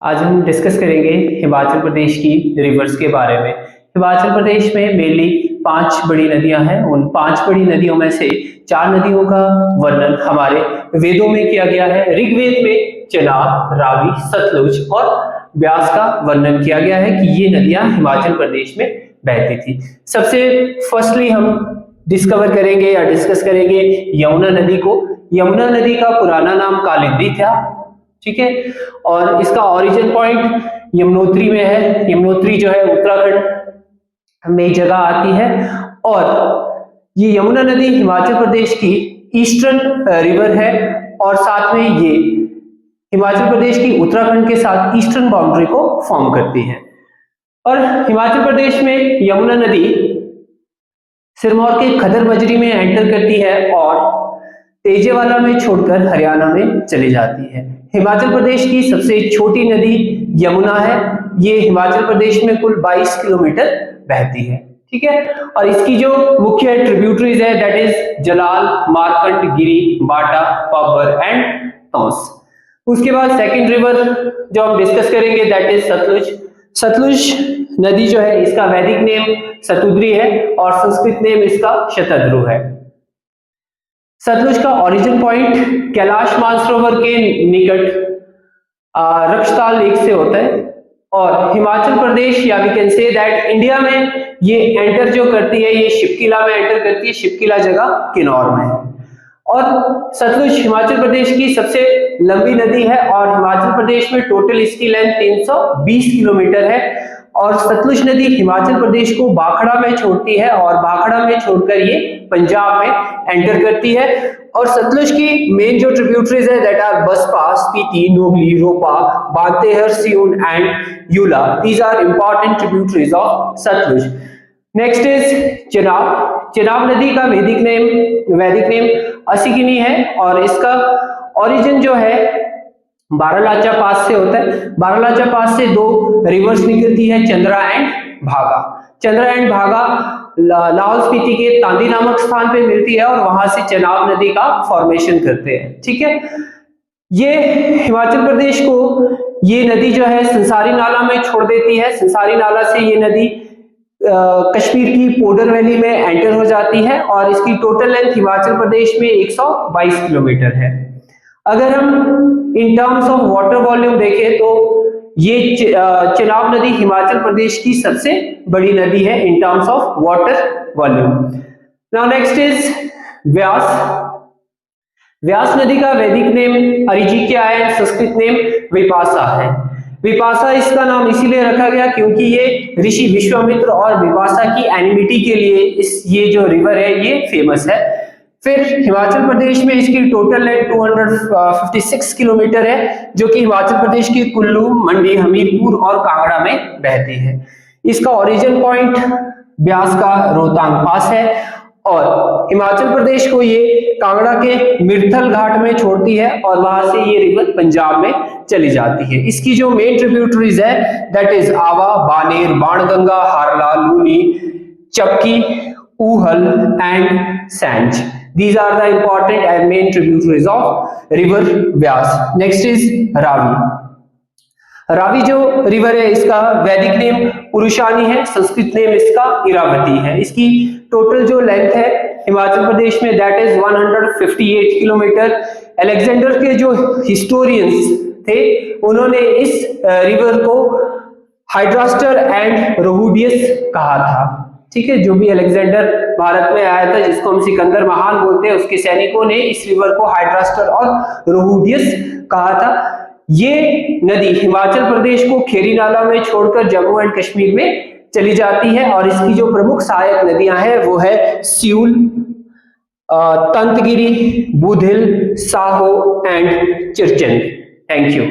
आज हम डिस्कस करेंगे हिमाचल प्रदेश की रिवर्स के बारे में। हिमाचल प्रदेश में मेनली 5 बड़ी नदियां हैं। उन 5 बड़ी नदियों में से 4 नदियों का वर्णन हमारे वेदों में किया गया है। ऋग्वेद में चेनाब, रावी, सतलुज और ब्यास का वर्णन किया गया है कि ये नदियां हिमाचल प्रदेश में बहती थी। सबसे फर्स्टली हम डिस्कवर करेंगे या डिस्कस करेंगे यमुना नदी को। यमुना नदी का पुराना नाम कालिंदी था, ठीक है, और इसका ओरिजिन पॉइंट यमुनोत्री में है। यमुनोत्री जो है उत्तराखंड में जगह आती है और ये यमुना नदी हिमाचल प्रदेश की ईस्टर्न रिवर है और साथ में ये हिमाचल प्रदेश की उत्तराखंड के साथ ईस्टर्न बाउंड्री को फॉर्म करती है। और हिमाचल प्रदेश में यमुना नदी सिरमौर के खदर मजरी में एंटर करती है और तेजेवाला में छोड़कर हरियाणा में चली जाती है। हिमाचल प्रदेश की सबसे छोटी नदी यमुना है। ये हिमाचल प्रदेश में कुल 22 किलोमीटर बहती है, ठीक है। और इसकी जो मुख्य ट्रिब्यूटरीज है that is Jalal, Markand, Giri, Bata, Pabbar and Tons. उसके बाद सेकंड रिवर जो हम डिस्कस करेंगे दैट इज सतलुज। सतलुज नदी जो है इसका वैदिक नेम सतुद्री है और संस्कृत नेम इसका शतद्रु है। सतलुज का ओरिजिन पॉइंट कैलाश मानसरोवर के निकट रक्षताल लेक से होता है और हिमाचल प्रदेश या we can say that India में ये एंटर जो करती है, ये शिपकिला में एंटर करती है। शिपकिला जगह किन्नौर में है और सतलुज हिमाचल प्रदेश की सबसे लंबी नदी है और हिमाचल प्रदेश में टोटल इसकी लेंथ 320 किलोमीटर है। और सतलुज नदी हिमाचल प्रदेश को भाखड़ा में छोड़ती है और भाखड़ा में छोड़कर ये पंजाब में एंटर करती है। और सतलुज की मेन जो ट्रिब्यूटरीज है that are Baspa, Spiti, Nogli, Ropa, Bantehar, Siyun and Yula. These are important tributaries of Sutlej. Next is Chenab. Chenab नदी का वैदिक नेम असिगिनी है और इसका ओरिजिन जो है बारालाचा पास से होता है। बारालाचा पास से 2 रिवर्स निकलती है, चंद्रा एंड भागा। चंद्रा एंड भागा लाहौल स्पीति के तांदी नामक स्थान पे मिलती है और वहां से चेनाब नदी का फॉर्मेशन करते हैं, ठीक है। ये हिमाचल प्रदेश को ये नदी जो है संसारी नाला में छोड़ देती है। संसारी नाला से ये नदी कश्मीर की पोडर वैली में एंटर हो जाती है और इसकी टोटल लेंथ हिमाचल प्रदेश में 122 किलोमीटर है। अगर हम इन टर्म्स ऑफ वाटर वॉल्यूम देखें तो ये चेनाब नदी हिमाचल प्रदेश की सबसे बड़ी नदी है in terms of water volume. Now next is Beas. Beas नदी का वैदिक नेम अरिजिक्या है, संस्कृत नेम विपासा है। विपासा इसका नाम इसीलिए रखा गया क्योंकि ये ऋषि विश्वामित्र और विपासा की एनिमिटी के लिए ये जो रिवर है ये फेमस है। फिर हिमाचल प्रदेश में इसकी टोटल लेंथ 256 किलोमीटर है जो कि हिमाचल प्रदेश की कुल्लू, मंडी, हमीरपुर और कांगड़ा में बहती है। इसका ओरिजिन पॉइंट ब्यास का रोहतांग पास है और हिमाचल प्रदेश को ये कांगड़ा के मिर्थल घाट में छोड़ती है और वहां से ये रिवर पंजाब में चली जाती है। इसकी जो मेन ट्रिब्यूटरीज है that is Awa, Baner, Banganga, Harla, Luni, Chapki, Uhl and Sainj. These are the important and main tributaries of river Vyas. Next is Ravi. Ravi जो रिवर है इसका वैदिक नेम पुरुषानी है, संस्कृत नेम इसका इरावती है। इसकी टोटल जो लेंथ है हिमाचल प्रदेश में दैट इज 158 किलोमीटर। अलेक्जेंडर के जो हिस्टोरियंस थे उन्होंने इस रिवर को हाइड्रास्टर एंड रोहुडियस कहा था, ठीक है। जो भी अलेक्जेंडर भारत में आया था जिसको हम सिकंदर महान बोलते हैं, उसके सैनिकों ने इस रिवर को हाइड्रास्टर और रोहुडियस कहा था। ये नदी हिमाचल प्रदेश को खेरी नाला में छोड़कर जम्मू एंड कश्मीर में चली जाती है और इसकी जो प्रमुख सहायक नदियां हैं वो है Siul, Tantgiri, Budhil, Saho and Chirchand. Thank you.